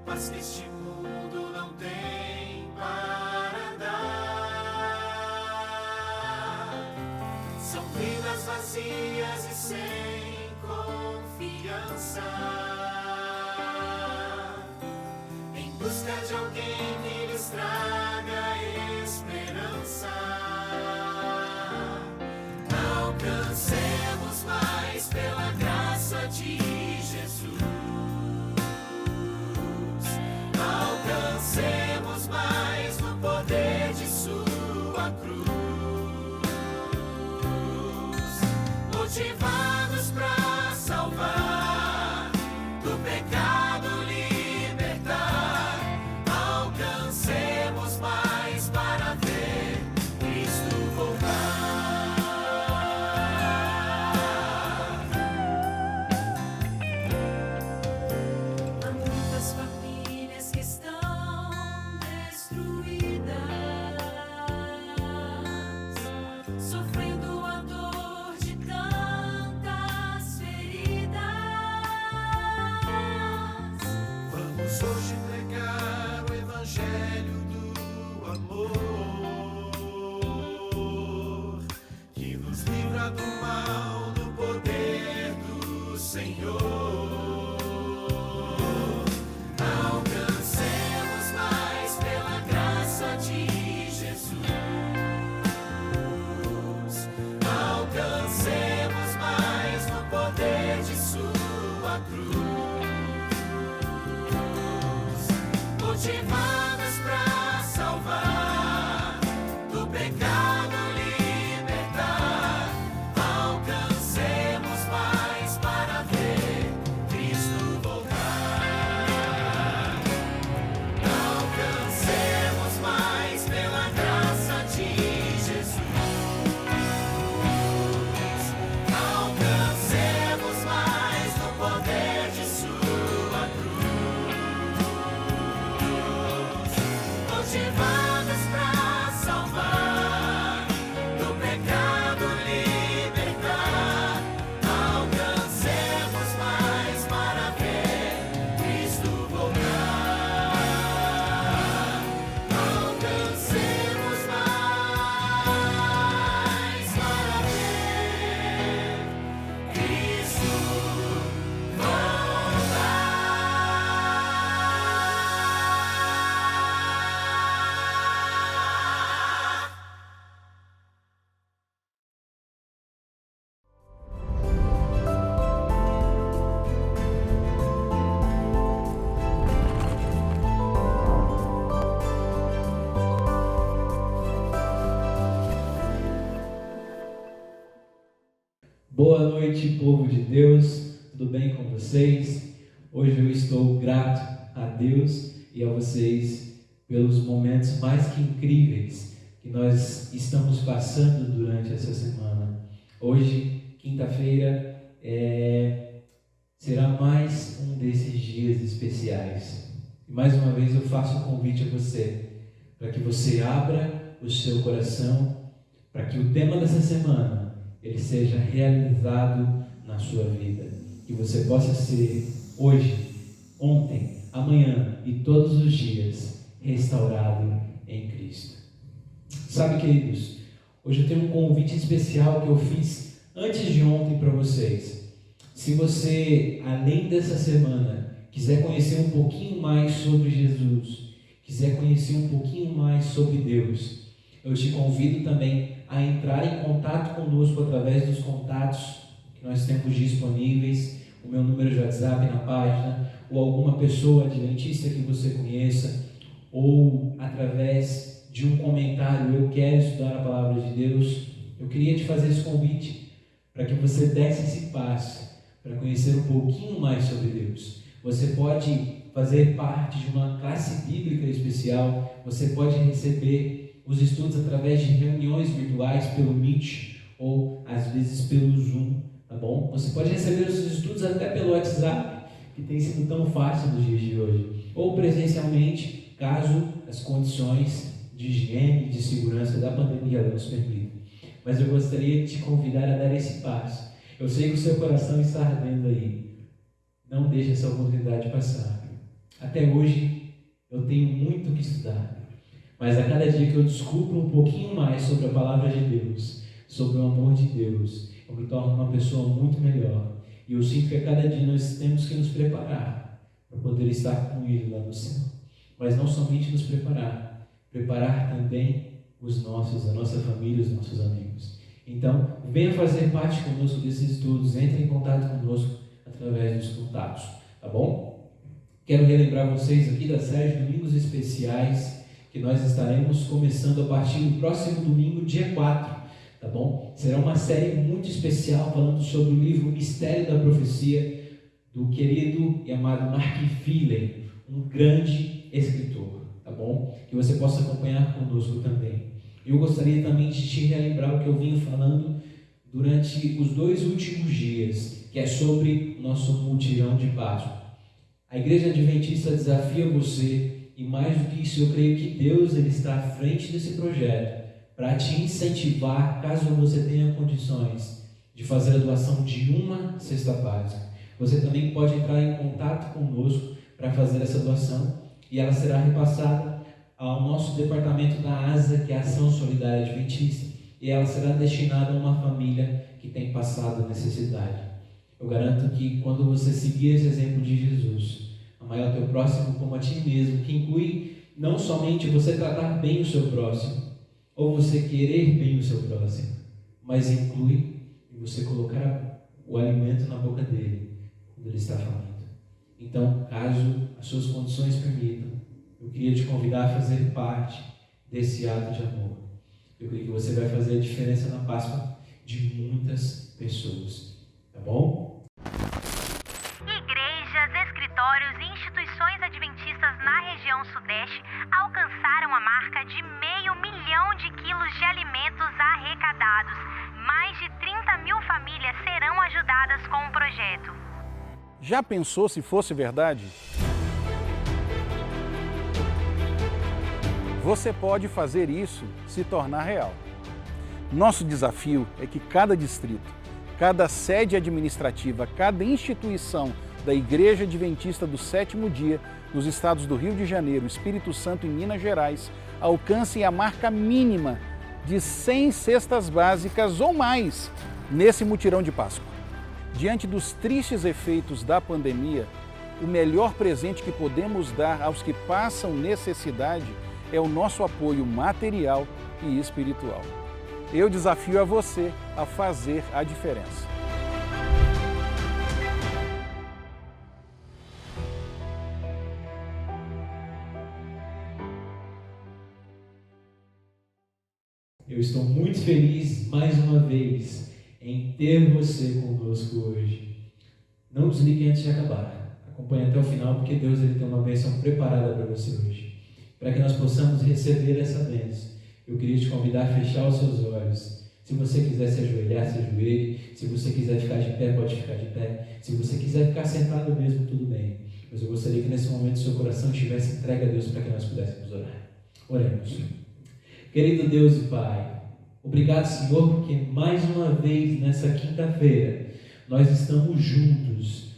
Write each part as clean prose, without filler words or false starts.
paz que este mundo não tem para dar. São vidas vazias e sem confiança, em busca de alguém que lhes traga esperança. Alcancemos mais pela graça de Jesus. Alcancemos mais no poder de sua cruz. Motivados para salvar, do pecado libertar. Alcancemos mais para ver Cristo voltar. Há muitas famílias que estão destruídas, sofrendo a dor de tantas feridas. Vamos hoje pregar o evangelho do amor, que nos livra do mal no poder do Senhor. Alcancemos mais pela graça de Jesus. Alcancemos mais no poder de sua cruz. Motivados para salvar, do pecado libertar. Alcancemos mais para ver Cristo voltar. Alcancemos mais pela graça de Jesus. Alcancemos mais no poder de sua cruz. Motivados para salvar, do pecado libertar. Alcancemos mais para ver Cristo voltar. Alcancemos mais para ver Cristo voltar. Boa noite, povo de Deus, tudo bem com vocês? Hoje eu estou grato a Deus e a vocês pelos momentos mais que incríveis que nós estamos passando durante essa semana. Hoje, quinta-feira, será mais um desses dias especiais. E mais uma vez eu faço um convite a você, para que você abra o seu coração, para que o tema dessa semana ele seja realizado na sua vida, que você possa ser hoje, ontem, amanhã e todos os dias restaurado em Cristo. Sabe, queridos, hoje eu tenho um convite especial que eu fiz antes de ontem para vocês. Se você, além dessa semana, quiser conhecer um pouquinho mais sobre Jesus, quiser conhecer um pouquinho mais sobre Deus, eu te convido também a entrar em contato conosco através dos contatos que nós temos disponíveis, o meu número de WhatsApp na página, ou alguma pessoa adventista que você conheça, ou através de um comentário, eu quero estudar a palavra de Deus. Eu queria te fazer esse convite para que você desse esse passo, para conhecer um pouquinho mais sobre Deus. Você pode fazer parte de uma classe bíblica especial, você pode receber os estudos através de reuniões virtuais pelo Meet ou às vezes pelo Zoom, tá bom? Você pode receber os estudos até pelo WhatsApp, que tem sido tão fácil nos dias de hoje, ou presencialmente, caso as condições de higiene e de segurança da pandemia nos permitam. Mas eu gostaria de te convidar a dar esse passo. Eu sei que o seu coração está ardendo aí. Não deixe essa oportunidade passar. Até hoje eu tenho muito o que estudar, mas a cada dia que eu descubro um pouquinho mais sobre a palavra de Deus, sobre o amor de Deus, eu me torno uma pessoa muito melhor. E eu sinto que a cada dia nós temos que nos preparar para poder estar com Ele lá no céu. Mas não somente nos preparar, preparar também os nossos, a nossa família, os nossos amigos. Então, venha fazer parte conosco desses estudos, entre em contato conosco através dos contatos, tá bom? Quero relembrar vocês aqui da série de Domingos Especiais, que nós estaremos começando a partir do próximo domingo, dia 4, tá bom? Será uma série muito especial, falando sobre o livro Mistério da Profecia, do querido e amado Mark Fillen, um grande escritor, tá bom? Que você possa acompanhar conosco também. Eu gostaria também de te relembrar o que eu vinha falando durante os 2 últimos dias, que é sobre o nosso mutirão de Páscoa. A Igreja Adventista desafia você, e mais do que isso, eu creio que Deus ele está à frente desse projeto para te incentivar, caso você tenha condições de fazer a doação de uma cesta básica. Você também pode entrar em contato conosco para fazer essa doação e ela será repassada ao nosso departamento da ASA, que é a Ação Solidária Adventista, e ela será destinada a uma família que tem passado necessidade. Eu garanto que quando você seguir esse exemplo de Jesus, amar o teu próximo como a ti mesmo, que inclui não somente você tratar bem o seu próximo, ou você querer bem o seu próximo, mas inclui você colocar o alimento na boca dele quando ele está faminto. Então, caso as suas condições permitam, eu queria te convidar a fazer parte desse ato de amor. Eu creio que você vai fazer a diferença na Páscoa de muitas pessoas, tá bom? Igrejas, escritórios e instituições adventistas na região sudeste alcançaram a marca de 500 mil quilos de alimentos arrecadados. Mais de 30 mil famílias serão ajudadas com o projeto. Já pensou se fosse verdade? Você pode fazer isso se tornar real. Nosso desafio é que cada distrito, cada sede administrativa, cada instituição da Igreja Adventista do Sétimo Dia, nos estados do Rio de Janeiro, Espírito Santo e Minas Gerais, alcancem a marca mínima de 100 cestas básicas ou mais nesse mutirão de Páscoa. Diante dos tristes efeitos da pandemia, o melhor presente que podemos dar aos que passam necessidade é o nosso apoio material e espiritual. Eu desafio a você a fazer a diferença. Eu estou muito feliz, mais uma vez, em ter você conosco hoje. Não desligue antes de acabar. Acompanhe até o final, porque Deus ele tem uma bênção preparada para você hoje. Para que nós possamos receber essa bênção, eu queria te convidar a fechar os seus olhos. Se você quiser se ajoelhar, se ajoelhe. Se você quiser ficar de pé, pode ficar de pé. Se você quiser ficar sentado mesmo, tudo bem. Mas eu gostaria que nesse momento seu coração estivesse entregue a Deus para que nós pudéssemos orar. Oremos. Querido Deus e Pai, obrigado, Senhor, porque mais uma vez nessa quinta-feira nós estamos juntos,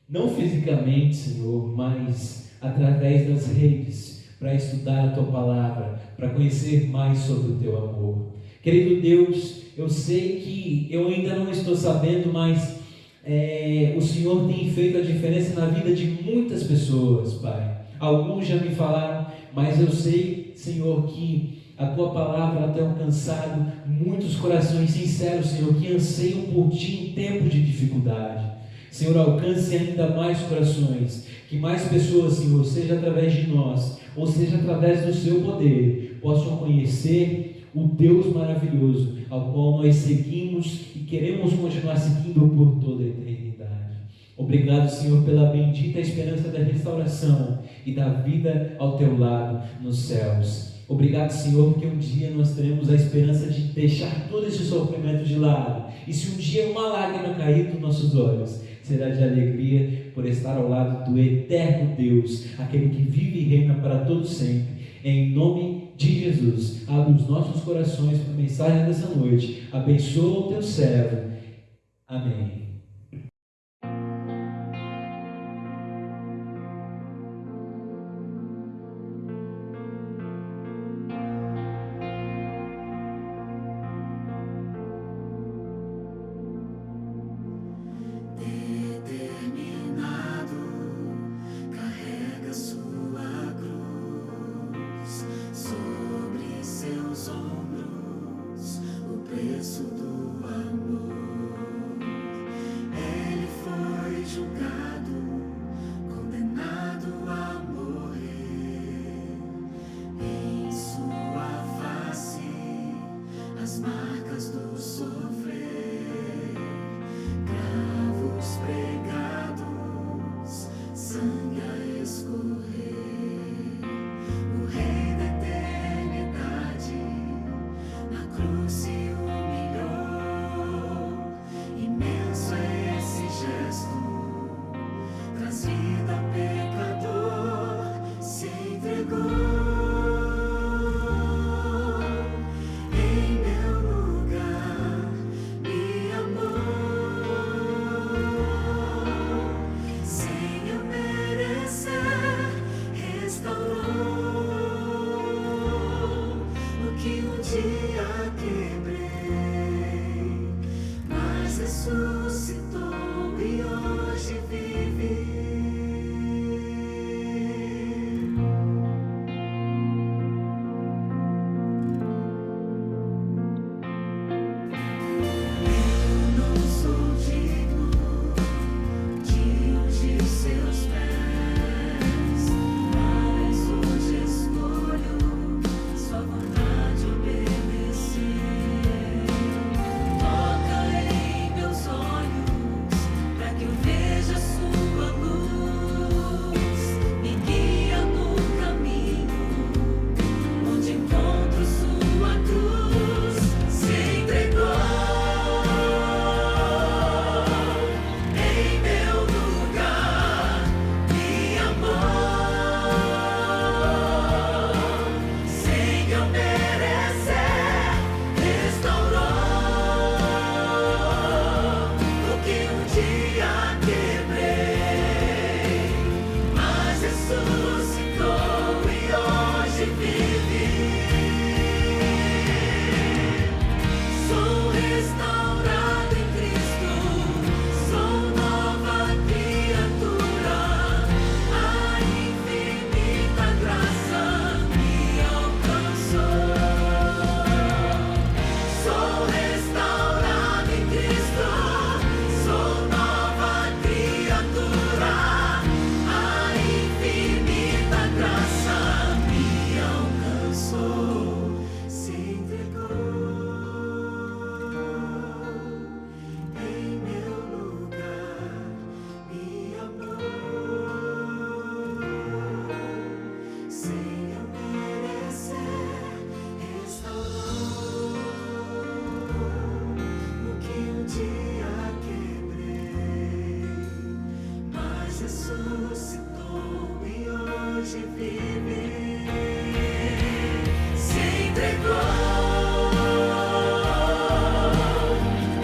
não fisicamente, Senhor, mas através das redes, para estudar a Tua Palavra, para conhecer mais sobre o Teu amor. Querido Deus, eu sei que eu ainda não estou sabendo, mas o Senhor tem feito a diferença na vida de muitas pessoas, Pai. Alguns já me falaram, mas eu sei, Senhor, que a Tua Palavra tem alcançado muitos corações sinceros, Senhor, que anseiam por Ti em tempo de dificuldade. Senhor, alcance ainda mais corações, que mais pessoas, Senhor, seja através de nós, ou seja através do Seu poder, possam conhecer o Deus maravilhoso, ao qual nós seguimos e queremos continuar seguindo por toda a eternidade. Obrigado, Senhor, pela bendita esperança da restauração e da vida ao Teu lado nos céus. Obrigado, Senhor, porque um dia nós teremos a esperança de deixar todo esse sofrimento de lado. E se um dia uma lágrima cair dos nossos olhos, será de alegria por estar ao lado do eterno Deus, aquele que vive e reina para todo sempre. Em nome de Jesus, abre os nossos corações para a mensagem dessa noite. Abençoa o Teu servo. Amém. preço do amor. Ele foi julgado, condenado a morrer. Em sua face, as marcas do sofrer. Cravos pregados, sangue a escorrer. O Rei da eternidade na cruz se humilhou. Imenso é esse gesto, traz vida ao pecador, se entregou. Em meu lugar me amou, sem eu merecer, restaurou o que um dia quebrei, mas ressuscitou e hoje vive. Eu não sou digno de ungir seus pés, mas hoje escolho sua vontade obedecer. Toca em meus olhos, pra que eu veja sua luz. Me guia no caminho, onde encontro sua cruz. Se entregou em meu lugar, me amou, sem eu merecer, restaurou o que um dia quebrei, mas ressuscitou e hoje vive. Sou restaurado em Cristo, sou nova criatura, a infinita graça me alcançou. Sou restaurado em Cristo, sou nova criatura, a infinita graça me alcançou, se entregou em meu lugar, me amou, sem eu merecer, restaurou o que um dia quebrei, mas ressuscitou e hoje vive. Se entregou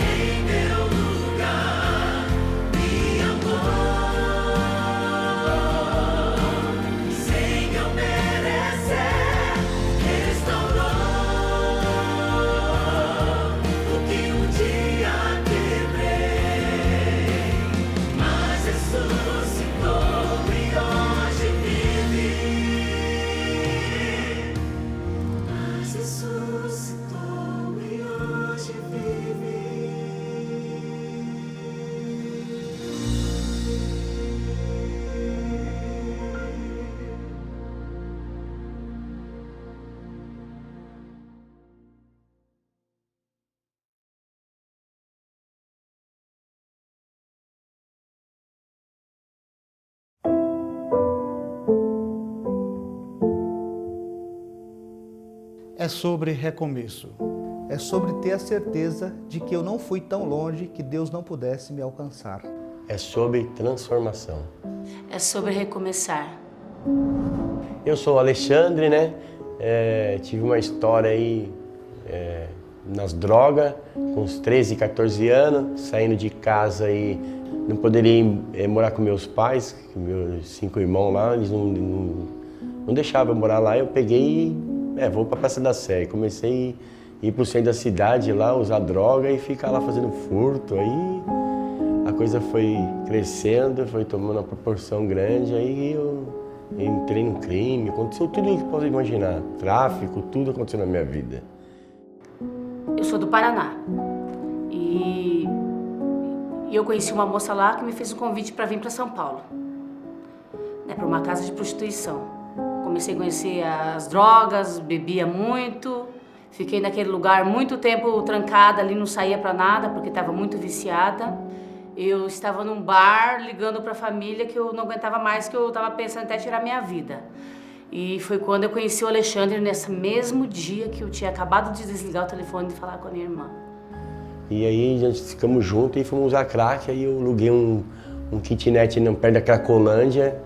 em meu lugar, me amou, sem eu merecer, restaurou o que um dia quebrei, mas ressuscitou e hoje vive. Mas ressuscitou e hoje vive. É sobre recomeço. É sobre ter a certeza de que eu não fui tão longe que Deus não pudesse me alcançar. É sobre transformação. É sobre recomeçar. Eu sou o Alexandre, né? Tive uma história aí nas drogas, com uns 13, 14 anos, saindo de casa e não poderia morar com meus pais, meus 5 irmãos lá, eles não deixavam eu morar lá. Eu peguei e vou para a Praça da Sé. Comecei a ir para o centro da cidade lá, usar droga e ficar lá fazendo furto. Aí a coisa foi crescendo, foi tomando uma proporção grande, aí eu entrei no crime, aconteceu tudo o que posso imaginar, tráfico, tudo aconteceu na minha vida. Eu sou do Paraná. E eu conheci uma moça lá que me fez um convite para vir para São Paulo, né, para uma casa de prostituição. Comecei a conhecer as drogas, bebia muito, fiquei naquele lugar muito tempo trancada ali, não saía para nada porque estava muito viciada. Eu estava num bar ligando para a família que eu não aguentava mais, que eu estava pensando até tirar minha vida. E foi quando eu conheci o Alexandre, nesse mesmo dia que eu tinha acabado de desligar o telefone e falar com a minha irmã. E aí a gente ficamos juntos e fomos usar crack, aí eu aluguei um kitnet perto da Cracolândia.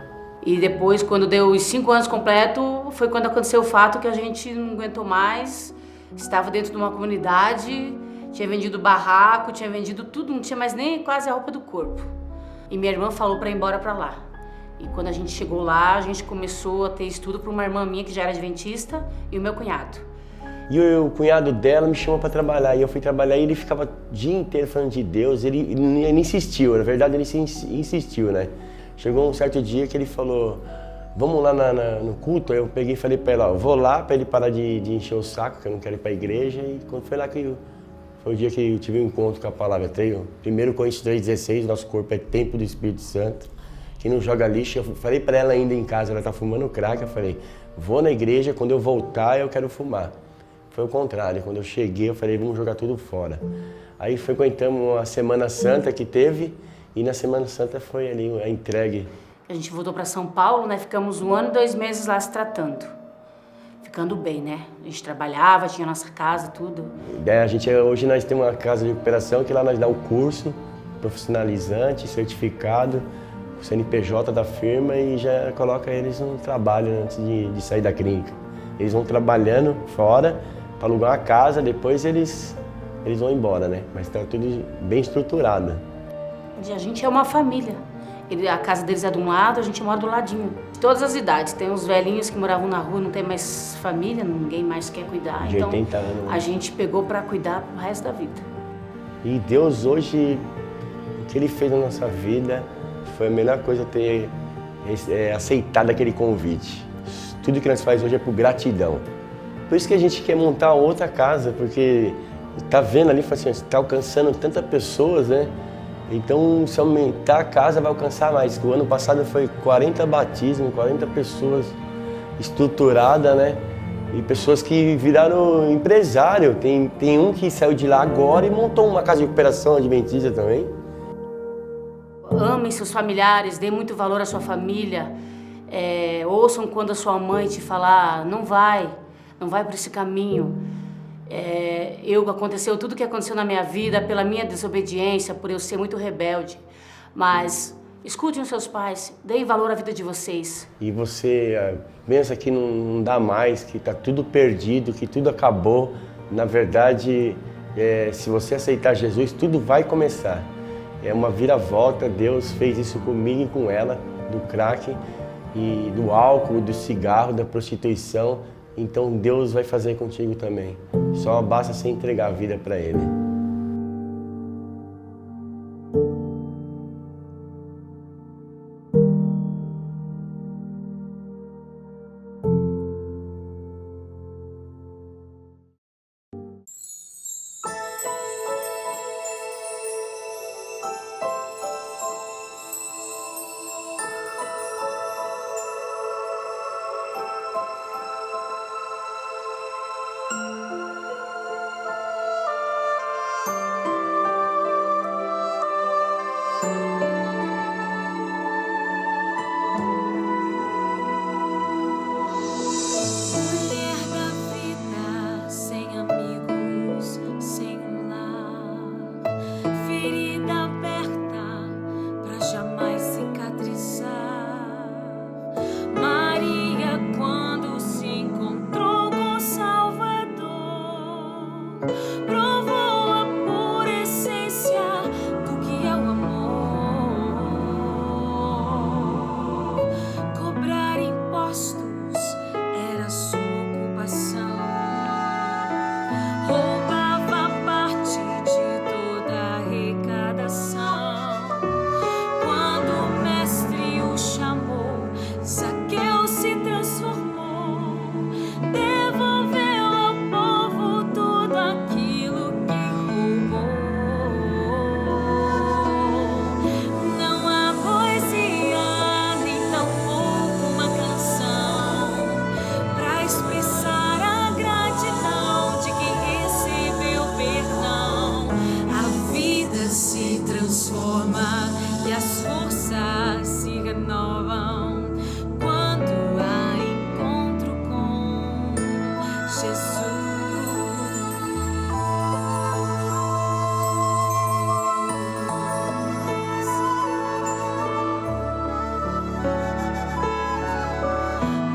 E depois, quando deu os 5 anos completos, foi quando aconteceu o fato que a gente não aguentou mais, estava dentro de uma comunidade, tinha vendido barraco, tinha vendido tudo, não tinha mais nem quase a roupa do corpo. E minha irmã falou para ir embora para lá. E quando a gente chegou lá, a gente começou a ter estudo para uma irmã minha que já era adventista e o meu cunhado. E o cunhado dela me chamou para trabalhar, e eu fui trabalhar e ele ficava o dia inteiro falando de Deus, ele insistiu, na verdade ele insistiu, né? Chegou um certo dia que ele falou, vamos lá no culto, aí eu peguei e falei para ele, ó, vou lá para ele parar de encher o saco, que eu não quero ir para a igreja, e quando foi lá que foi o dia que eu tive um encontro com a palavra, 1 Coríntios 3,16, nosso corpo é templo do Espírito Santo, quem não joga lixo, eu falei para ela ainda em casa, ela tá fumando crack, eu falei, vou na igreja, quando eu voltar eu quero fumar. Foi o contrário, quando eu cheguei eu falei, vamos jogar tudo fora. Aí frequentamos a Semana Santa que teve e na Semana Santa foi ali a entregue. A gente voltou para São Paulo, né? Ficamos 1 ano e 2 meses lá se tratando. Ficando bem, né? A gente trabalhava, tinha nossa casa, tudo. Hoje nós temos uma casa de recuperação que lá nós dá o curso profissionalizante, certificado, o CNPJ da firma e já coloca eles no trabalho antes de sair da clínica. Eles vão trabalhando fora, para alugar uma casa, depois eles vão embora, né? Mas está tudo bem estruturado. A gente é uma família. A casa deles é de um lado, a gente mora do ladinho. De todas as idades. Tem uns velhinhos que moravam na rua, não tem mais família, ninguém mais quer cuidar. De 80 anos. A gente pegou para cuidar pro resto da vida. E Deus hoje, o que Ele fez na nossa vida, foi a melhor coisa ter aceitado aquele convite. Tudo que nós fazemos hoje é por gratidão. Por isso que a gente quer montar outra casa, porque tá vendo ali, assim, está alcançando tantas pessoas, né? Então, se aumentar a casa, vai alcançar mais. O ano passado foi 40 batismos, 40 pessoas estruturadas, né? E pessoas que viraram empresário. Tem um que saiu de lá agora e montou uma casa de recuperação adventista também. Amem seus familiares, dê muito valor à sua família. Ouçam quando a sua mãe te falar, não vai por esse caminho. Aconteceu tudo o que aconteceu na minha vida pela minha desobediência, por eu ser muito rebelde. Mas escutem os seus pais, deem valor à vida de vocês. E você pensa que não dá mais, que está tudo perdido, que tudo acabou. Na verdade, se você aceitar Jesus, tudo vai começar. É uma viravolta, Deus fez isso comigo e com ela, do crack, e do álcool, do cigarro, da prostituição. Então Deus vai fazer contigo também. Só basta você entregar a vida para Ele. as forças se renovam quando há encontro com Jesus.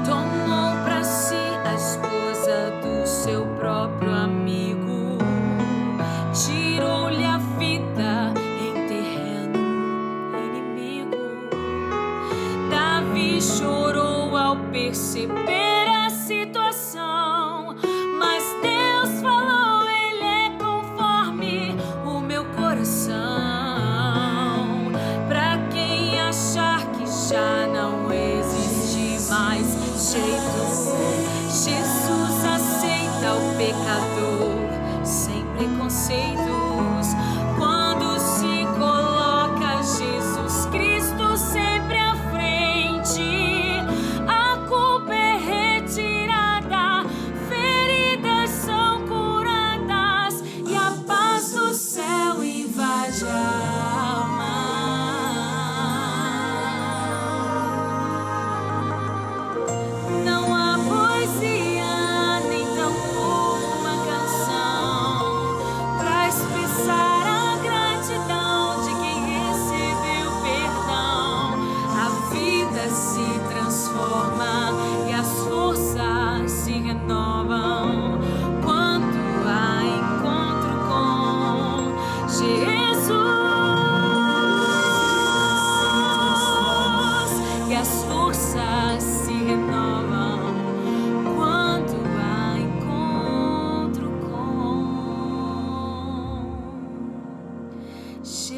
Tomou pra si a esposa do seu próprio amigo, tirou-lhe a vida em terreno inimigo. Davi chorou ao perceber a situação, mas Deus falou: ele é conforme o meu coração. Pra quem achar que já não existe mais jeito, Jesus aceita o pecador sem preconceitos. Quando se coloca Jesus Cristo sempre à frente, a culpa é retirada, feridas são curadas e a paz do céu invade a alma. Não há poesia nem tampouco uma canção pra expressar a gratidão de quem recebeu perdão. A vida se transforma e as forças se renovam quando há encontro com Jesus. E as forças se renovam quando há encontro com Jesus.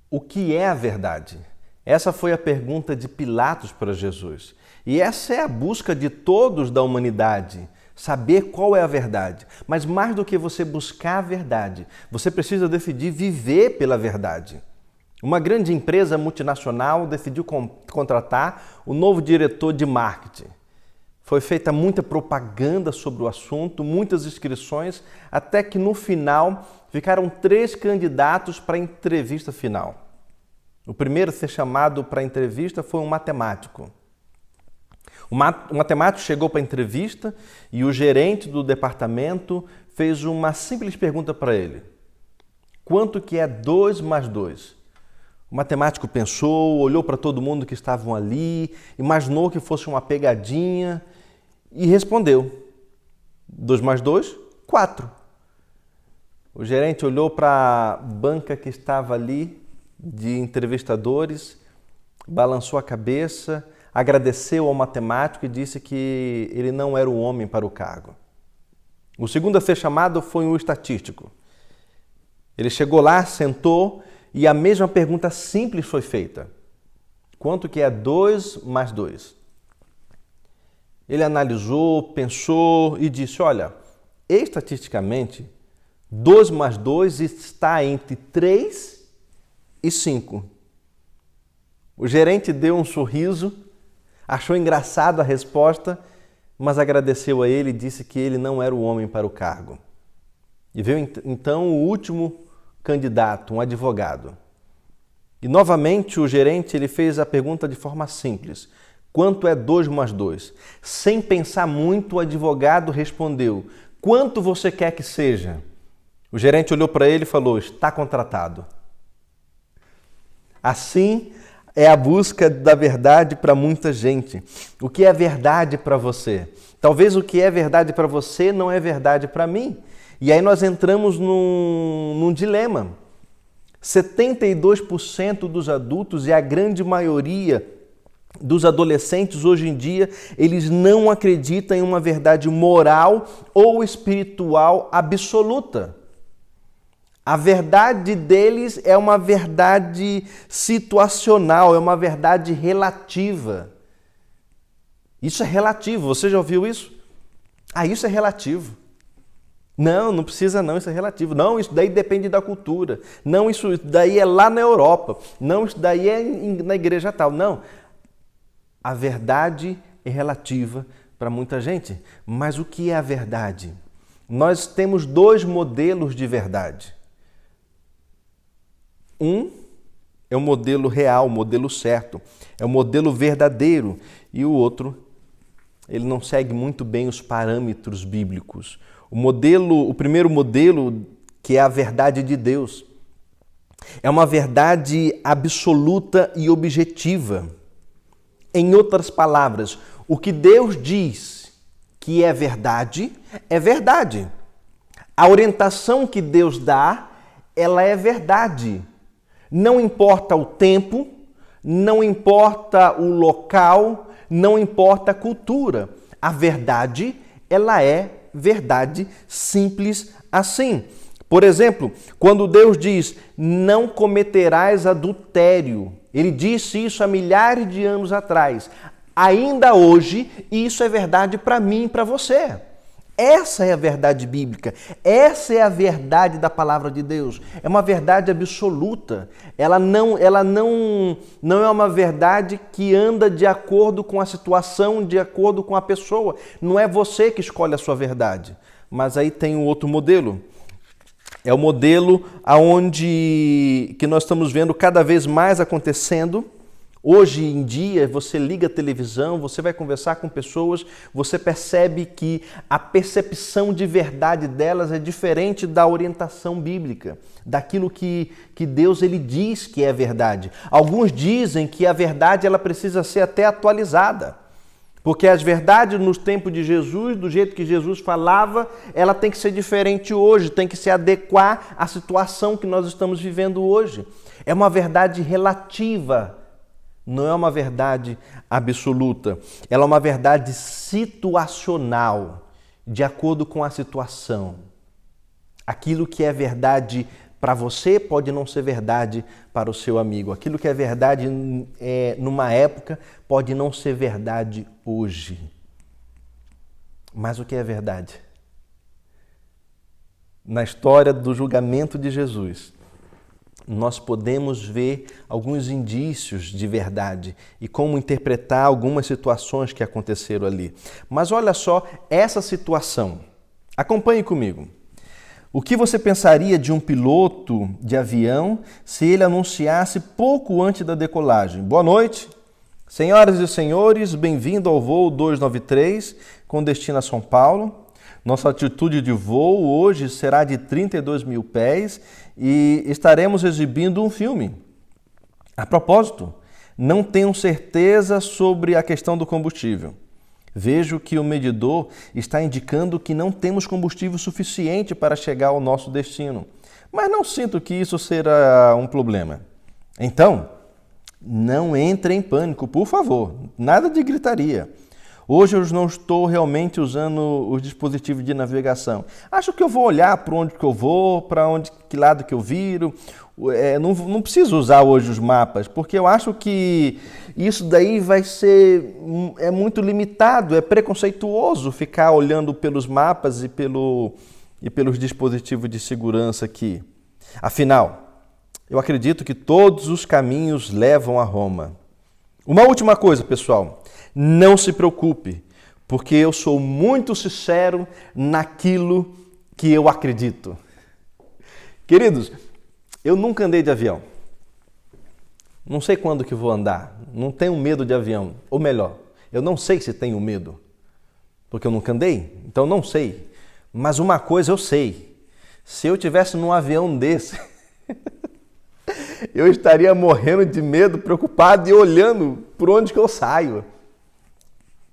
O que é a verdade? Essa foi a pergunta de Pilatos para Jesus. E essa é a busca de todos da humanidade, saber qual é a verdade. Mas mais do que você buscar a verdade, você precisa decidir viver pela verdade. Uma grande empresa multinacional decidiu contratar o novo diretor de marketing. Foi feita muita propaganda sobre o assunto, muitas inscrições, até que no final ficaram 3 candidatos para a entrevista final. O primeiro a ser chamado para a entrevista foi um matemático. O matemático chegou para a entrevista e o gerente do departamento fez uma simples pergunta para ele: quanto que é 2 mais 2? O matemático pensou, olhou para todo mundo que estavam ali, imaginou que fosse uma pegadinha e respondeu: 2 mais 2, 4. O gerente olhou para a banca que estava ali de entrevistadores, balançou a cabeça, agradeceu ao matemático e disse que ele não era o homem para o cargo. O segundo a ser chamado foi um estatístico. Ele chegou lá, sentou e a mesma pergunta simples foi feita: quanto que é 2 mais 2? Ele analisou, pensou e disse: olha, estatisticamente, 2 mais 2 está entre 3 e 5. O gerente deu um sorriso, achou engraçado a resposta, mas agradeceu a ele e disse que ele não era o homem para o cargo. E veio então o último candidato, um advogado. E novamente o gerente ele fez a pergunta de forma simples: quanto é 2 mais 2? Sem pensar muito, o advogado respondeu: quanto você quer que seja? O gerente olhou para ele e falou: está contratado. Assim é a busca da verdade para muita gente. O que é verdade para você? Talvez o que é verdade para você não é verdade para mim. E aí nós entramos num dilema. 72% dos adultos e a grande maioria dos adolescentes hoje em dia, eles não acreditam em uma verdade moral ou espiritual absoluta. A verdade deles é uma verdade situacional, é uma verdade relativa. Isso é relativo, você já ouviu isso? Ah, isso é relativo. Não, não precisa não, isso é relativo. Não, isso daí depende da cultura. Não, isso daí é lá na Europa. Não, isso daí é na igreja tal. Não, a verdade é relativa para muita gente. Mas o que é a verdade? Nós temos dois modelos de verdade. Um é o modelo real, o modelo certo, é o modelo verdadeiro. E o outro, ele não segue muito bem os parâmetros bíblicos. O primeiro modelo, que é a verdade de Deus, é uma verdade absoluta e objetiva. Em outras palavras, o que Deus diz que é verdade, é verdade. A orientação que Deus dá, ela é verdade. Não importa o tempo, não importa o local, não importa a cultura. A verdade, ela é verdade, simples assim. Por exemplo, quando Deus diz, não cometerás adultério, Ele disse isso há milhares de anos atrás. Ainda hoje, isso é verdade para mim e para você. Essa é a verdade bíblica, essa é a verdade da palavra de Deus. É uma verdade absoluta. Ela não é uma verdade que anda de acordo com a situação, de acordo com a pessoa. Não é você que escolhe a sua verdade. Mas aí tem um outro modelo. É o modelo que nós estamos vendo cada vez mais acontecendo. Hoje em dia, você liga a televisão, você vai conversar com pessoas, você percebe que a percepção de verdade delas é diferente da orientação bíblica, daquilo que Deus ele diz que é verdade. Alguns dizem que a verdade ela precisa ser até atualizada, porque as verdades nos tempos de Jesus, do jeito que Jesus falava, ela tem que ser diferente hoje, tem que se adequar à situação que nós estamos vivendo hoje. É uma verdade relativa. Não é uma verdade absoluta, ela é uma verdade situacional, de acordo com a situação. Aquilo que é verdade para você pode não ser verdade para o seu amigo. Aquilo que é verdade numa época pode não ser verdade hoje. Mas o que é verdade? Na história do julgamento de Jesus, nós podemos ver alguns indícios de verdade e como interpretar algumas situações que aconteceram ali. Mas olha só essa situação. Acompanhe comigo. O que você pensaria de um piloto de avião se ele anunciasse pouco antes da decolagem? Boa noite, senhoras e senhores, bem-vindo ao voo 293 com destino a São Paulo. Nossa altitude de voo hoje será de 32 mil pés e estaremos exibindo um filme. A propósito, não tenho certeza sobre a questão do combustível. Vejo que o medidor está indicando que não temos combustível suficiente para chegar ao nosso destino, mas não sinto que isso será um problema. Então, não entre em pânico, por favor, nada de gritaria. Hoje eu não estou realmente usando os dispositivos de navegação. Acho que eu vou olhar para onde que eu vou, que lado que eu viro. Não preciso usar hoje os mapas, porque eu acho que isso daí vai ser muito limitado, é preconceituoso ficar olhando pelos mapas e pelos dispositivos de segurança aqui. Afinal, eu acredito que todos os caminhos levam a Roma. Uma última coisa, pessoal. Não se preocupe, porque eu sou muito sincero naquilo que eu acredito. Queridos, eu nunca andei de avião. Não sei quando que vou andar. Não tenho medo de avião. Ou melhor, eu não sei se tenho medo, porque eu nunca andei, então não sei. Mas uma coisa eu sei. Se eu estivesse num avião desse, eu estaria morrendo de medo, preocupado e olhando por onde que eu saio.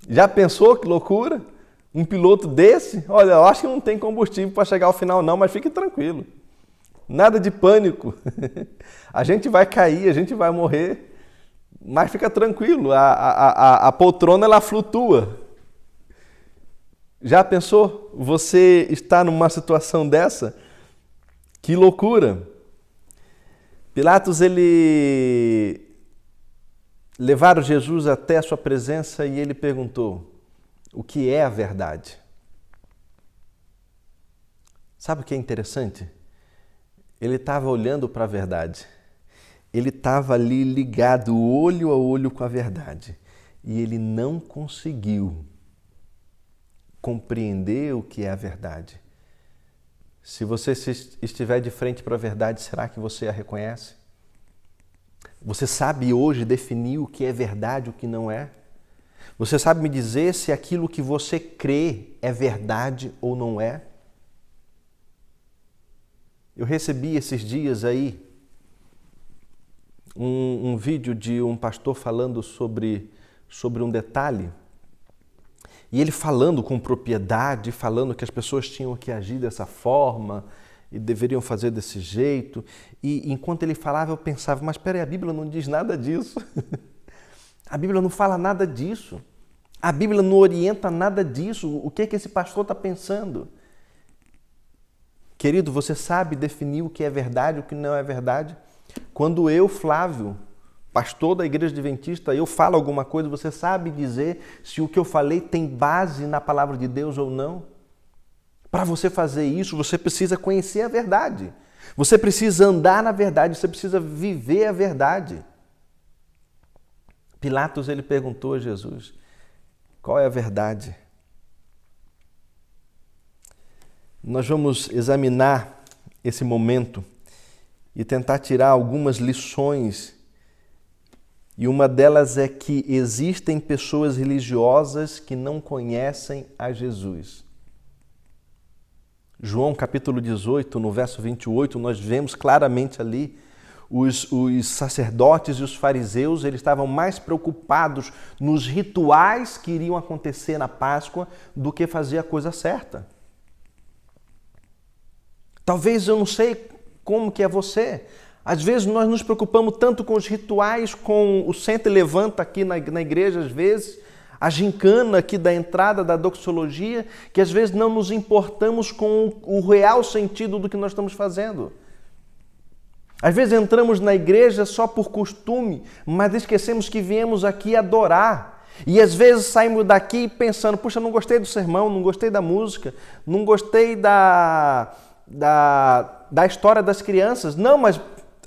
Já pensou que loucura? Um piloto desse? Olha, eu acho que não tem combustível para chegar ao final não, mas fique tranquilo. Nada de pânico. A gente vai cair, a gente vai morrer, mas fica tranquilo, a poltrona ela flutua. Já pensou? Você está numa situação dessa? Que loucura! Pilatos, levaram Jesus até a sua presença e ele perguntou, o que é a verdade? Sabe o que é interessante? Ele estava olhando para a verdade. Ele estava ali ligado olho a olho com a verdade. E ele não conseguiu compreender o que é a verdade. Se você estiver de frente para a verdade, será que você a reconhece? Você sabe hoje definir o que é verdade e o que não é? Você sabe me dizer se aquilo que você crê é verdade ou não é? Eu recebi esses dias aí um vídeo de um pastor falando sobre um detalhe, e ele falando com propriedade, falando que as pessoas tinham que agir dessa forma e deveriam fazer desse jeito. E enquanto ele falava, eu pensava, mas peraí, a Bíblia não diz nada disso. A Bíblia não fala nada disso. A Bíblia não orienta nada disso. O que é que esse pastor está pensando? Querido, você sabe definir o que é verdade e o que não é verdade? Quando eu, Flávio, pastor da Igreja Adventista, eu falo alguma coisa, você sabe dizer se o que eu falei tem base na palavra de Deus ou não? Para você fazer isso, você precisa conhecer a verdade. Você precisa andar na verdade, você precisa viver a verdade. Pilatos, ele perguntou a Jesus, qual é a verdade? Nós vamos examinar esse momento e tentar tirar algumas lições. E uma delas é que existem pessoas religiosas que não conhecem a Jesus. João capítulo 18, no verso 28, nós vemos claramente ali os sacerdotes e os fariseus, eles estavam mais preocupados nos rituais que iriam acontecer na Páscoa do que fazer a coisa certa. Talvez eu não sei como que é você. Às vezes nós nos preocupamos tanto com os rituais, com o senta e levanta aqui na igreja, às vezes, a gincana aqui da entrada da doxologia, que às vezes não nos importamos com o real sentido do que nós estamos fazendo. Às vezes entramos na igreja só por costume, mas esquecemos que viemos aqui adorar. E às vezes saímos daqui pensando, puxa, não gostei do sermão, não gostei da música, não gostei da história das crianças. Não, mas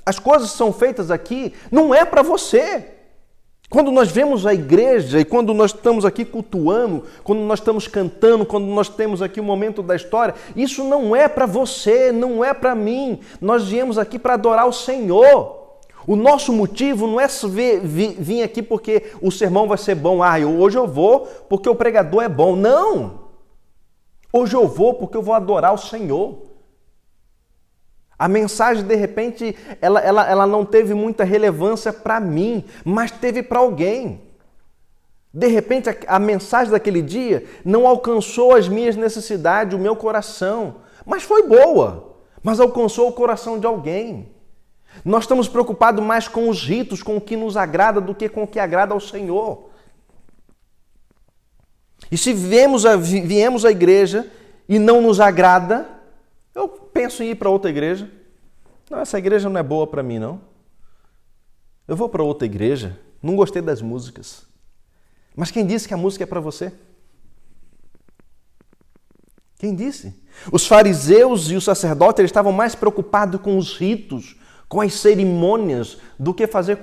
as coisas são feitas aqui, não é para você. Quando nós vemos a igreja e quando nós estamos aqui cultuando, quando nós estamos cantando, quando nós temos aqui o momento da história, isso não é para você, não é para mim. Nós viemos aqui para adorar o Senhor. O nosso motivo não é vir aqui porque o sermão vai ser bom. Hoje eu vou porque o pregador é bom. Não! Hoje eu vou porque eu vou adorar o Senhor. A mensagem, de repente, ela não teve muita relevância para mim, mas teve para alguém. De repente, a mensagem daquele dia não alcançou as minhas necessidades, o meu coração, mas foi boa, mas alcançou o coração de alguém. Nós estamos preocupados mais com os ritos, com o que nos agrada, do que com o que agrada ao Senhor. E se viemos à igreja e não nos agrada, eu penso em ir para outra igreja. Não, essa igreja não é boa para mim, não. Eu vou para outra igreja, não gostei das músicas. Mas quem disse que a música é para você? Quem disse? Os fariseus e os sacerdotes eles estavam mais preocupados com os ritos, com as cerimônias, do que fazer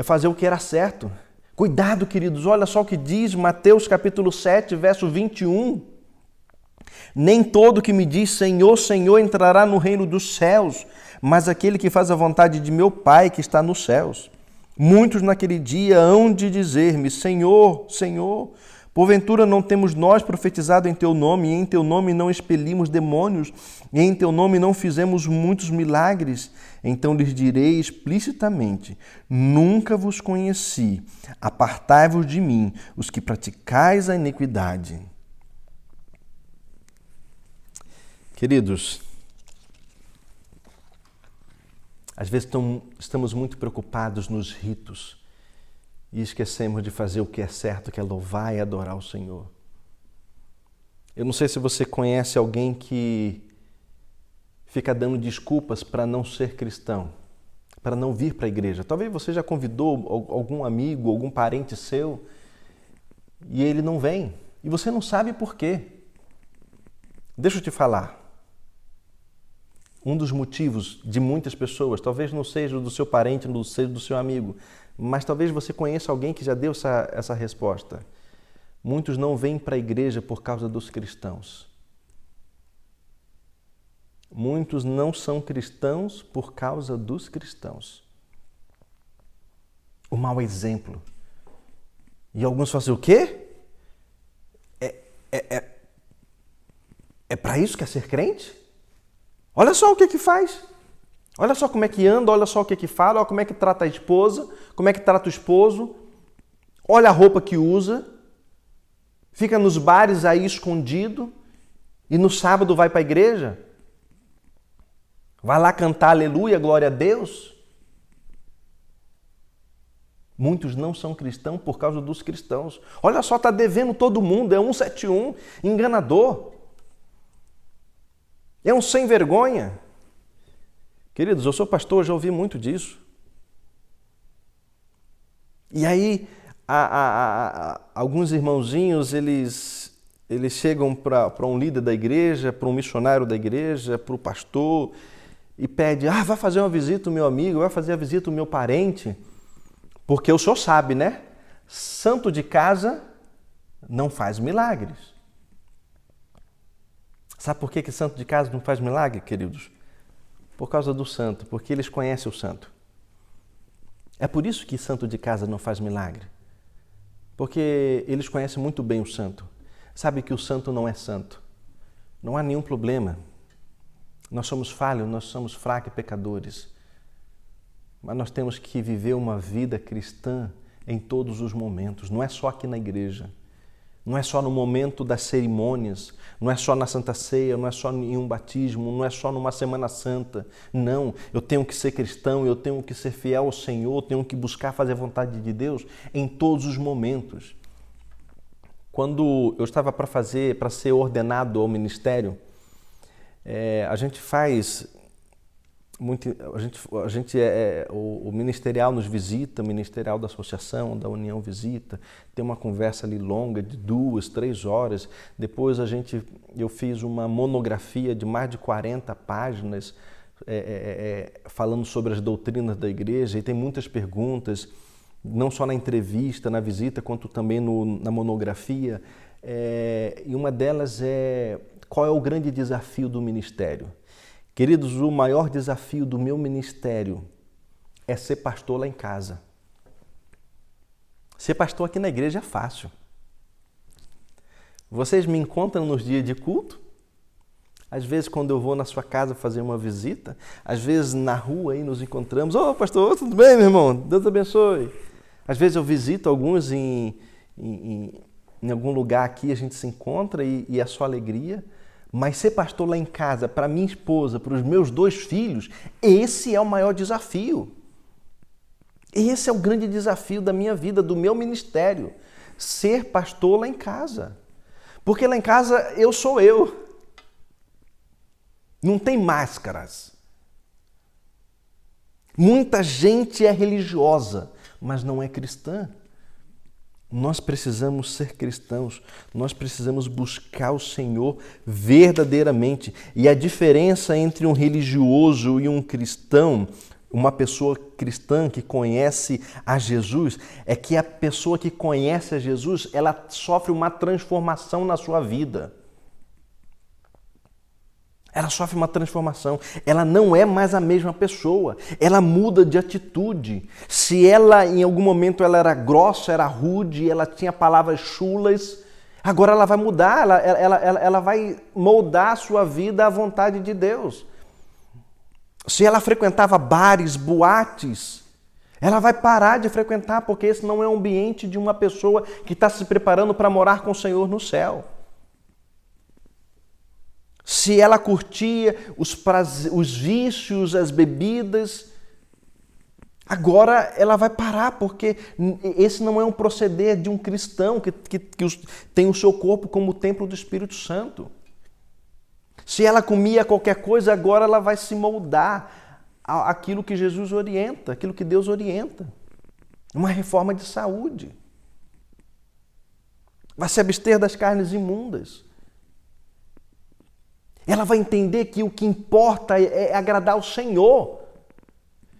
fazer o que era certo. Cuidado, queridos, olha só o que diz Mateus capítulo 7, verso 21. Nem todo que me diz Senhor, Senhor entrará no reino dos céus, mas aquele que faz a vontade de meu Pai que está nos céus. Muitos naquele dia hão de dizer-me, Senhor, Senhor, porventura não temos nós profetizado em Teu nome, e em Teu nome não expelimos demônios, e em Teu nome não fizemos muitos milagres? Então lhes direi explicitamente, nunca vos conheci, apartai-vos de mim, os que praticais a iniquidade. Queridos, às vezes estamos muito preocupados nos ritos e esquecemos de fazer o que é certo, que é louvar e adorar o Senhor. Eu não sei se você conhece alguém que fica dando desculpas para não ser cristão, para não vir para a igreja. Talvez você já convidou algum amigo, algum parente seu e ele não vem e você não sabe por quê. Deixa eu te falar. Um dos motivos de muitas pessoas, talvez não seja do seu parente, não seja do seu amigo, mas talvez você conheça alguém que já deu essa resposta. Muitos não vêm para a igreja por causa dos cristãos. Muitos não são cristãos por causa dos cristãos. O mau exemplo. E alguns falam assim, o quê? É para isso que é ser crente? Olha só o que faz. Olha só como é que anda, olha só o que fala, olha como é que trata a esposa, como é que trata o esposo. Olha a roupa que usa. Fica nos bares aí escondido e no sábado vai para a igreja. Vai lá cantar aleluia, glória a Deus. Muitos não são cristãos por causa dos cristãos. Olha só, está devendo todo mundo, é 171, enganador. É um sem vergonha. Queridos, eu sou pastor, já ouvi muito disso. E aí, alguns irmãozinhos, eles chegam para um líder da igreja, para um missionário da igreja, para o pastor, e pede, vai fazer uma visita ao meu amigo, vai fazer a visita ao meu parente, porque o senhor sabe, né? Santo de casa não faz milagres. Sabe por que santo de casa não faz milagre, queridos? Por causa do santo, porque eles conhecem o santo. É por isso que santo de casa não faz milagre. Porque eles conhecem muito bem o santo. Sabe que o santo não é santo. Não há nenhum problema. Nós somos falhos, nós somos fracos e pecadores. Mas nós temos que viver uma vida cristã em todos os momentos. Não é só aqui na igreja. Não é só no momento das cerimônias, não é só na Santa Ceia, não é só em um batismo, não é só numa Semana Santa. Não, eu tenho que ser cristão, eu tenho que ser fiel ao Senhor, eu tenho que buscar fazer a vontade de Deus em todos os momentos. Quando eu estava para ser ordenado ao ministério, a gente faz... o ministerial nos visita, o ministerial da associação, da união visita, tem uma conversa ali longa de 2, 3 horas. Depois eu fiz uma monografia de mais de 40 páginas falando sobre as doutrinas da igreja, e tem muitas perguntas, não só na entrevista, na visita, quanto também na monografia. E uma delas é: qual é o grande desafio do ministério? Queridos, o maior desafio do meu ministério é ser pastor lá em casa. Ser pastor aqui na igreja é fácil. Vocês me encontram nos dias de culto, às vezes quando eu vou na sua casa fazer uma visita, às vezes na rua aí nos encontramos. Ô pastor, tudo bem, meu irmão? Deus abençoe. Às vezes eu visito alguns em algum lugar aqui, a gente se encontra e é só alegria. Mas ser pastor lá em casa, para minha esposa, para os meus 2 filhos, esse é o maior desafio. Esse é o grande desafio da minha vida, do meu ministério. Ser pastor lá em casa. Porque lá em casa eu sou eu. Não tem máscaras. Muita gente é religiosa, mas não é cristã. Nós precisamos ser cristãos, nós precisamos buscar o Senhor verdadeiramente. E a diferença entre um religioso e um cristão, uma pessoa cristã que conhece a Jesus, é que a pessoa que conhece a Jesus, ela sofre uma transformação na sua vida. Ela sofre uma transformação, ela não é mais a mesma pessoa, ela muda de atitude. Se ela, em algum momento, ela era grossa, era rude, ela tinha palavras chulas, agora ela vai mudar, ela vai moldar a sua vida à vontade de Deus. Se ela frequentava bares, boates, ela vai parar de frequentar, porque esse não é o ambiente de uma pessoa que está se preparando para morar com o Senhor no céu. Se ela curtia os vícios, as bebidas, agora ela vai parar, porque esse não é um proceder de um cristão que tem o seu corpo como o templo do Espírito Santo. Se ela comia qualquer coisa, agora ela vai se moldar àquilo que Jesus orienta, aquilo que Deus orienta. Uma reforma de saúde. Vai se abster das carnes imundas. Ela vai entender que o que importa é agradar o Senhor.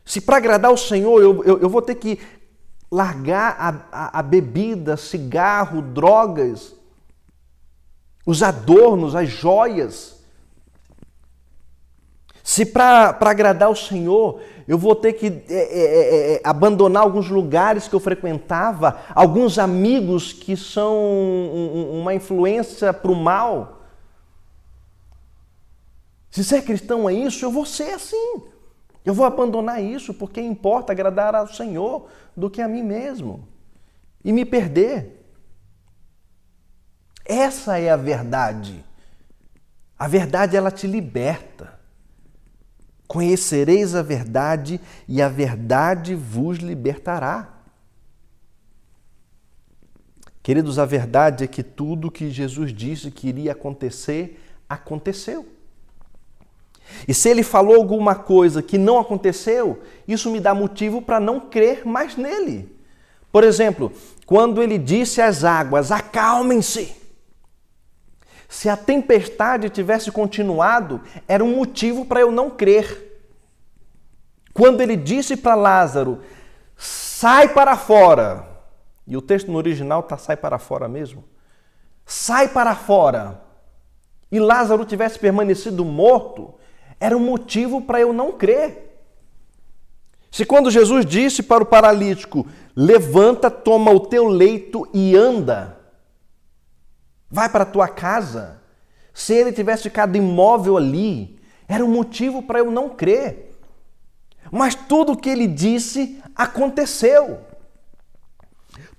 Se para agradar o Senhor eu vou ter que largar a bebida, cigarro, drogas, os adornos, as joias. Se para agradar o Senhor eu vou ter que abandonar alguns lugares que eu frequentava, alguns amigos que são uma influência para o mal. Se ser cristão é isso, eu vou ser assim. Eu vou abandonar isso porque importa agradar ao Senhor do que a mim mesmo e me perder. Essa é a verdade. A verdade, ela te liberta. Conhecereis a verdade e a verdade vos libertará. Queridos, a verdade é que tudo que Jesus disse que iria acontecer, aconteceu. E se ele falou alguma coisa que não aconteceu, isso me dá motivo para não crer mais nele. Por exemplo, quando ele disse às águas, acalmem-se. Se a tempestade tivesse continuado, era um motivo para eu não crer. Quando ele disse para Lázaro, sai para fora, e o texto no original está sai para fora mesmo, sai para fora, e Lázaro tivesse permanecido morto, era um motivo para eu não crer. Se quando Jesus disse para o paralítico, levanta, toma o teu leito e anda, vai para a tua casa, se ele tivesse ficado imóvel ali, era um motivo para eu não crer. Mas tudo o que ele disse aconteceu.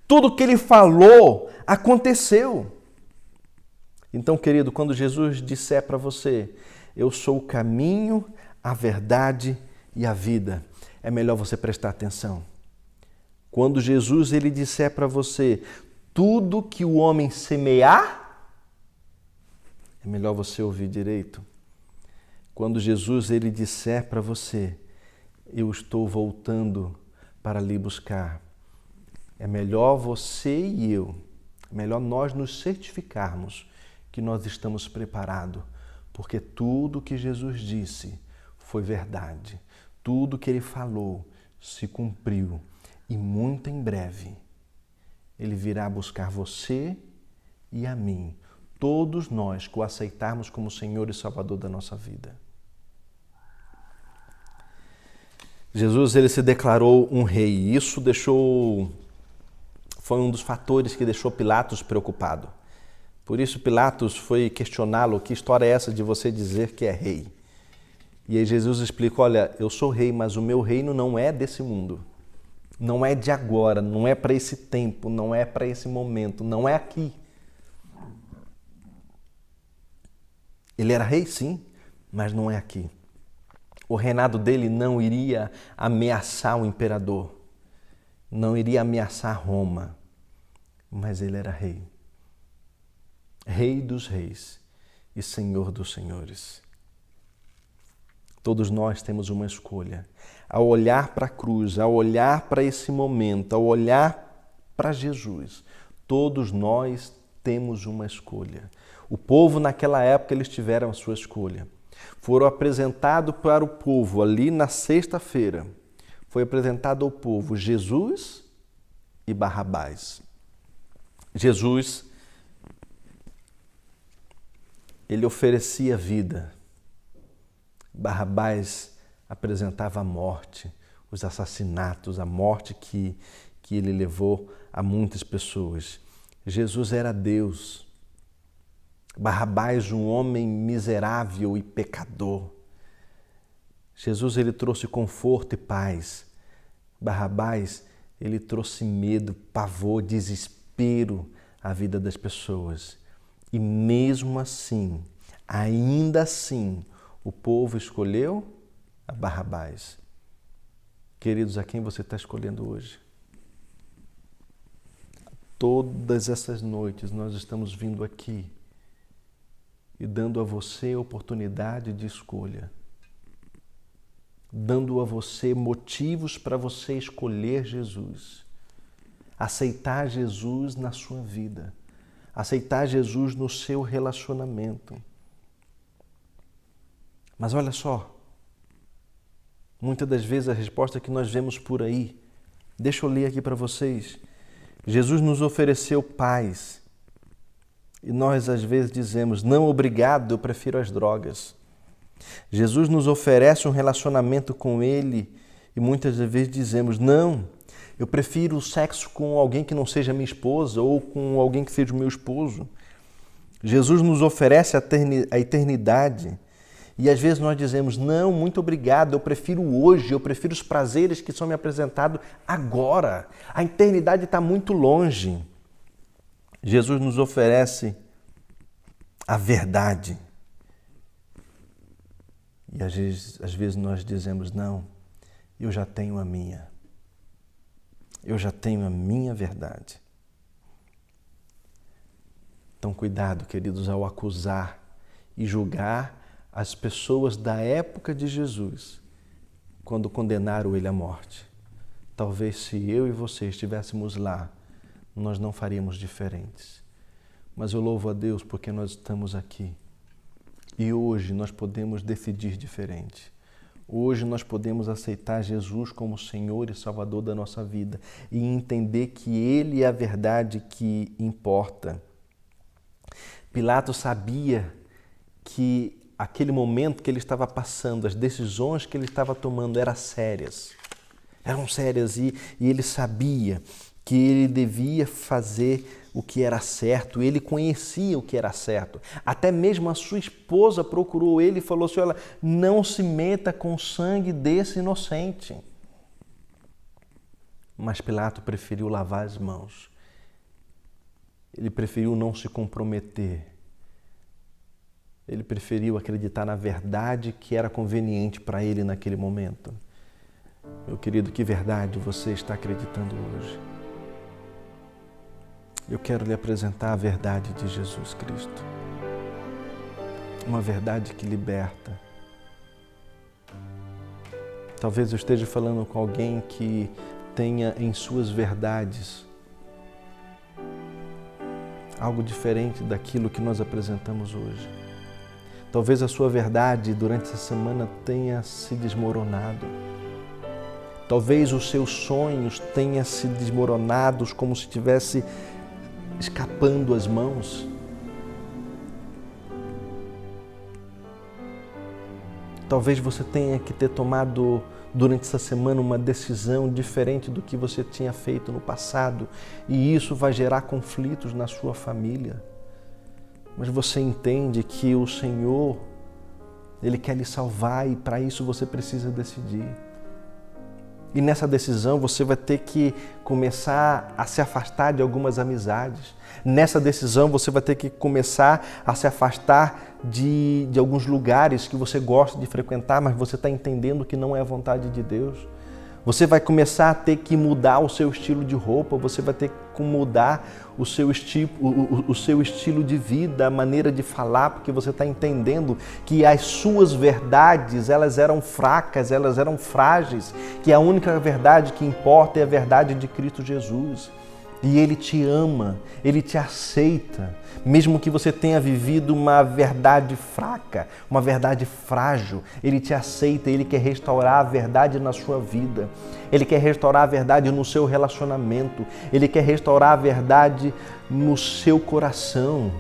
Tudo o que ele falou aconteceu. Então, querido, quando Jesus disser para você, eu sou o caminho, a verdade e a vida, é melhor você prestar atenção. Quando Jesus ele disser para você, tudo que o homem semear, é melhor você ouvir direito. Quando Jesus ele disser para você, eu estou voltando para lhe buscar, é melhor você e eu, é melhor nós nos certificarmos que nós estamos preparados, porque tudo que Jesus disse foi verdade. Tudo que ele falou se cumpriu. E muito em breve, ele virá buscar você e a mim. Todos nós que o aceitarmos como Senhor e Salvador da nossa vida. Jesus ele se declarou um rei. Isso foi um dos fatores que deixou Pilatos preocupado. Por isso Pilatos foi questioná-lo, que história é essa de você dizer que é rei? E aí Jesus explicou, olha, eu sou rei, mas o meu reino não é desse mundo. Não é de agora, não é para esse tempo, não é para esse momento, não é aqui. Ele era rei, sim, mas não é aqui. O reinado dele não iria ameaçar o imperador, não iria ameaçar Roma, mas ele era rei. Rei dos reis e Senhor dos senhores. Todos nós temos uma escolha. Ao olhar para a cruz, ao olhar para esse momento, ao olhar para Jesus, todos nós temos uma escolha. O povo naquela época eles tiveram a sua escolha. Foram apresentados para o povo ali na sexta-feira. Foi apresentado ao povo Jesus e Barrabás. Jesus, ele oferecia vida. Barrabás apresentava a morte, os assassinatos, a morte que ele levou a muitas pessoas. Jesus era Deus. Barrabás, um homem miserável e pecador. Jesus, ele trouxe conforto e paz. Barrabás, ele trouxe medo, pavor, desespero à vida das pessoas. E mesmo assim, ainda assim, o povo escolheu a Barrabás. Queridos, a quem você está escolhendo hoje? Todas essas noites nós estamos vindo aqui e dando a você a oportunidade de escolha. Dando a você motivos para você escolher Jesus. Aceitar Jesus na sua vida. Aceitar Jesus no seu relacionamento. Mas olha só, muitas das vezes a resposta que nós vemos por aí, deixa eu ler aqui para vocês. Jesus nos ofereceu paz e nós às vezes dizemos, não, obrigado, eu prefiro as drogas. Jesus nos oferece um relacionamento com Ele e muitas das vezes dizemos, não, eu prefiro o sexo com alguém que não seja minha esposa ou com alguém que seja o meu esposo. Jesus nos oferece a eternidade e às vezes nós dizemos, não, muito obrigado, eu prefiro hoje, eu prefiro os prazeres que são me apresentados agora. A eternidade está muito longe. Jesus nos oferece a verdade. E às vezes nós dizemos, não, eu já tenho a minha. Eu já tenho a minha verdade. Então, cuidado, queridos, ao acusar e julgar as pessoas da época de Jesus, quando condenaram ele à morte. Talvez se eu e você estivéssemos lá, nós não faríamos diferentes. Mas eu louvo a Deus porque nós estamos aqui. E hoje nós podemos decidir diferente. Hoje nós podemos aceitar Jesus como Senhor e Salvador da nossa vida e entender que Ele é a verdade que importa. Pilatos sabia que aquele momento que ele estava passando, as decisões que ele estava tomando eram sérias e ele sabia que ele devia fazer o que era certo, ele conhecia o que era certo. Até mesmo a sua esposa procurou ele e falou assim, olha, não se meta com o sangue desse inocente. Mas Pilatos preferiu lavar as mãos. Ele preferiu não se comprometer. Ele preferiu acreditar na verdade que era conveniente para ele naquele momento. Meu querido, que verdade você está acreditando hoje? Eu quero lhe apresentar a verdade de Jesus Cristo. Uma verdade que liberta. Talvez eu esteja falando com alguém que tenha em suas verdades algo diferente daquilo que nós apresentamos hoje. Talvez a sua verdade durante essa semana tenha se desmoronado. Talvez os seus sonhos tenham se desmoronados como se estivesse escapando as mãos. Talvez você tenha que ter tomado durante essa semana uma decisão diferente do que você tinha feito no passado e isso vai gerar conflitos na sua família. Mas você entende que o Senhor, Ele quer lhe salvar e para isso você precisa decidir. E nessa decisão você vai ter que começar a se afastar de algumas amizades. Nessa decisão você vai ter que começar a se afastar de alguns lugares que você gosta de frequentar, mas você está entendendo que não é a vontade de Deus. Você vai começar a ter que mudar o seu estilo de roupa, você vai ter que mudar o seu estilo de vida, a maneira de falar, porque você está entendendo que as suas verdades, elas eram fracas, elas eram frágeis, que a única verdade que importa é a verdade de Cristo Jesus. E Ele te ama, Ele te aceita, mesmo que você tenha vivido uma verdade fraca, uma verdade frágil, Ele te aceita, Ele quer restaurar a verdade na sua vida, Ele quer restaurar a verdade no seu relacionamento, Ele quer restaurar a verdade no seu coração.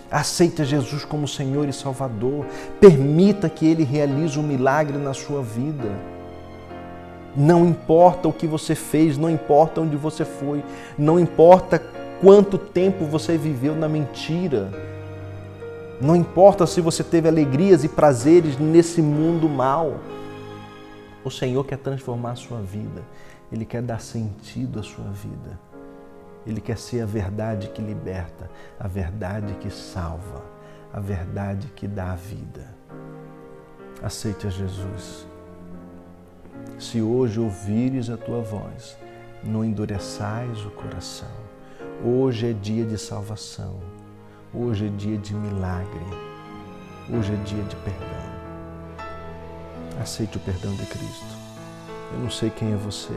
Aceita Jesus como Senhor e Salvador, permita que Ele realize um milagre na sua vida. Não importa o que você fez, não importa onde você foi, não importa quanto tempo você viveu na mentira, não importa se você teve alegrias e prazeres nesse mundo mau. O Senhor quer transformar a sua vida, Ele quer dar sentido à sua vida, Ele quer ser a verdade que liberta, a verdade que salva, a verdade que dá a vida. Aceite a Jesus. Se hoje ouvires a tua voz, não endureçais o coração. Hoje é dia de salvação. Hoje é dia de milagre. Hoje é dia de perdão. Aceite o perdão de Cristo. Eu não sei quem é você.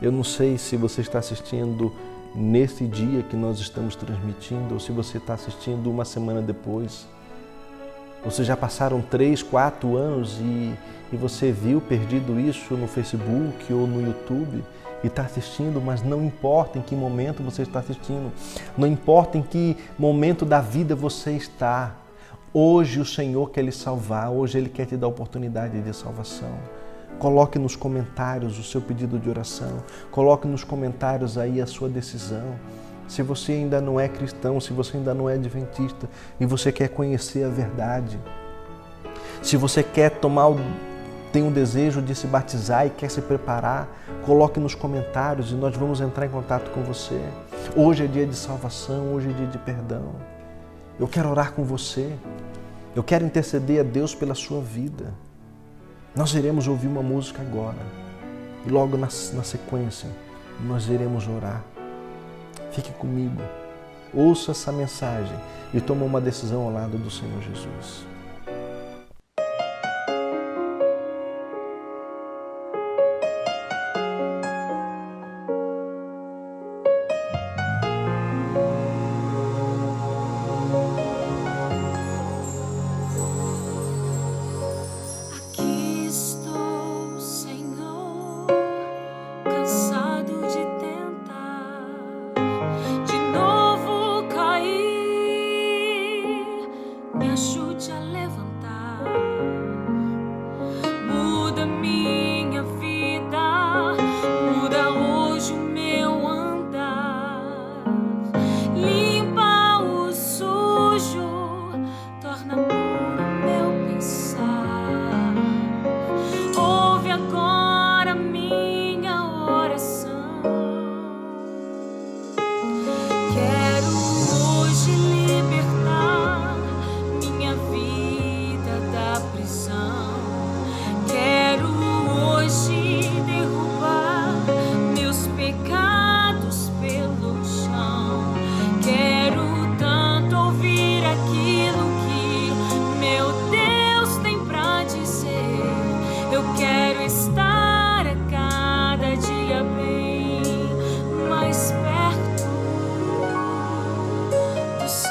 Eu não sei se você está assistindo nesse dia que nós estamos transmitindo ou se você está assistindo uma semana depois. Você já passaram 3, 4 anos e você viu perdido isso no Facebook ou no YouTube e está assistindo, mas não importa em que momento você está assistindo, não importa em que momento da vida você está. Hoje o Senhor quer lhe salvar, hoje Ele quer te dar a oportunidade de salvação. Coloque nos comentários o seu pedido de oração, coloque nos comentários aí a sua decisão. Se você ainda não é cristão, se você ainda não é adventista e você quer conhecer a verdade, se você quer tem um desejo de se batizar e quer se preparar, coloque nos comentários e nós vamos entrar em contato com você. Hoje é dia de salvação, hoje é dia de perdão. Eu quero orar com você, eu quero interceder a Deus pela sua vida. Nós iremos ouvir uma música agora e logo na sequência nós iremos orar. Fique comigo, ouça essa mensagem e tome uma decisão ao lado do Senhor Jesus. Aqui estou, Senhor, cansado de tentar de novo cair. Me ajude a levantar. Muda minha vida, muda hoje o meu andar. Limpa o sujo, torna puro meu pensar. Ouve agora minha oração. Quero hoje libertar minha vida da prisão. Quero hoje derrubar meus pecados pelo chão. Quero tanto ouvir aquilo que meu Deus tem pra dizer. Eu quero estar a cada dia bem mais perto do céu.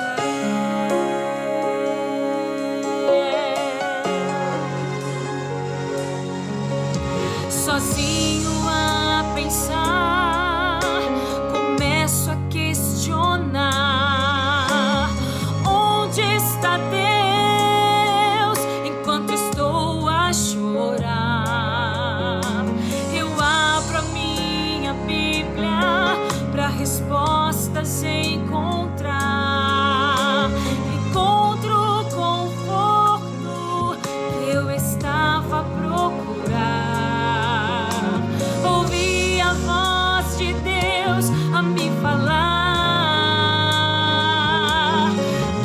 Sozinho a pensar, começo a questionar: onde está Deus enquanto estou a chorar? Eu abro a minha Bíblia para respostas encontrar. Encontro o conforto que eu estava a procurar. Ouvi a voz de Deus a me falar.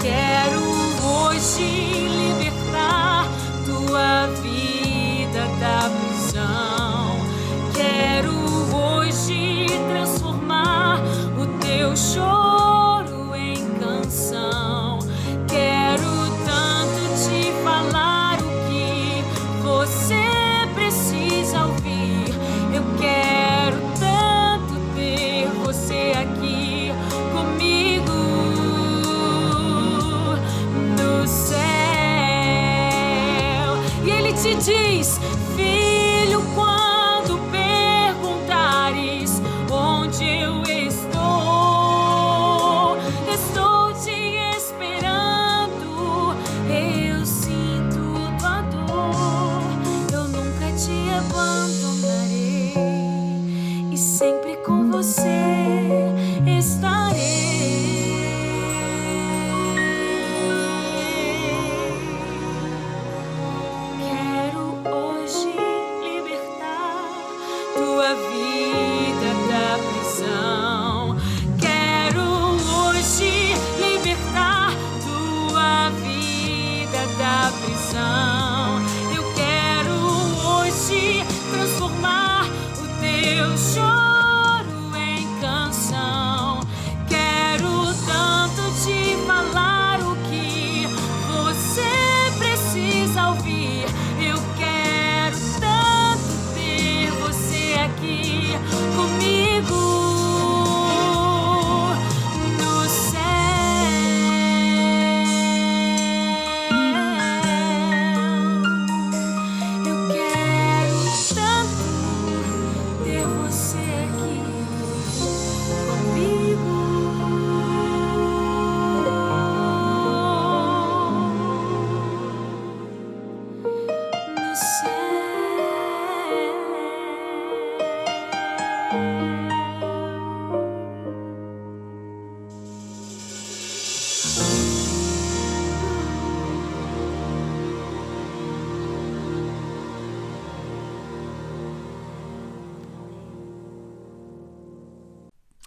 Quero hoje libertar tua vida da prisão. Quero hoje transformar o teu choro em canção. Quero tanto te falar o que você precisa ouvir. Eu quero tanto ter você aqui comigo no céu. E Ele te diz: filho, quando perguntares onde eu estou, estou te esperando. Eu sinto tua dor, eu nunca te abandonarei e sempre com você estarei. Quero hoje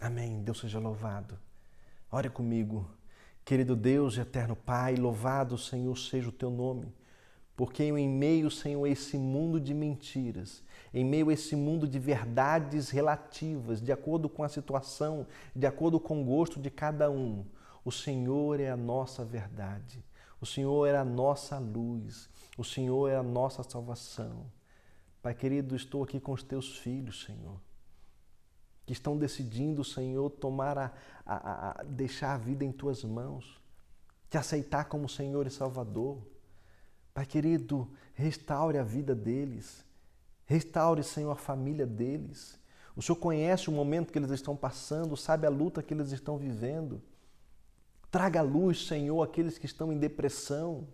Amém. Deus seja louvado. Ore comigo. Querido Deus e eterno Pai, louvado, Senhor, seja o teu nome. Porque em meio, Senhor, a esse mundo de mentiras, em meio a esse mundo de verdades relativas, de acordo com a situação, de acordo com o gosto de cada um, o Senhor é a nossa verdade. O Senhor é a nossa luz. O Senhor é a nossa salvação. Pai querido, estou aqui com os teus filhos, Senhor, que estão decidindo, Senhor, deixar a vida em tuas mãos, te aceitar como Senhor e Salvador. Pai querido, restaure a vida deles, restaure, Senhor, a família deles. O Senhor conhece o momento que eles estão passando, sabe a luta que eles estão vivendo. Traga luz, Senhor, àqueles que estão em depressão,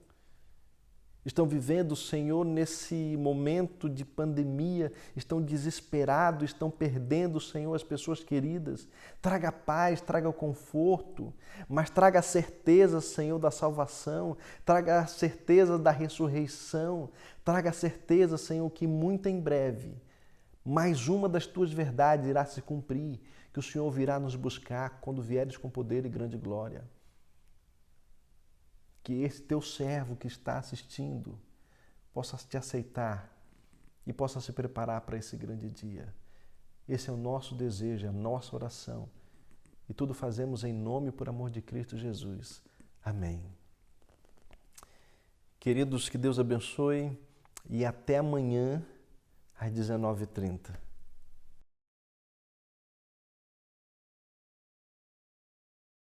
estão vivendo, Senhor, nesse momento de pandemia, estão desesperados, estão perdendo, Senhor, as pessoas queridas. Traga paz, traga conforto, mas traga a certeza, Senhor, da salvação, traga a certeza da ressurreição, traga a certeza, Senhor, que muito em breve mais uma das tuas verdades irá se cumprir, que o Senhor virá nos buscar quando vieres com poder e grande glória. Que esse teu servo que está assistindo possa te aceitar e possa se preparar para esse grande dia. Esse é o nosso desejo, é a nossa oração. E tudo fazemos em nome e por amor de Cristo Jesus. Amém. Queridos, que Deus abençoe e até amanhã às 19h30.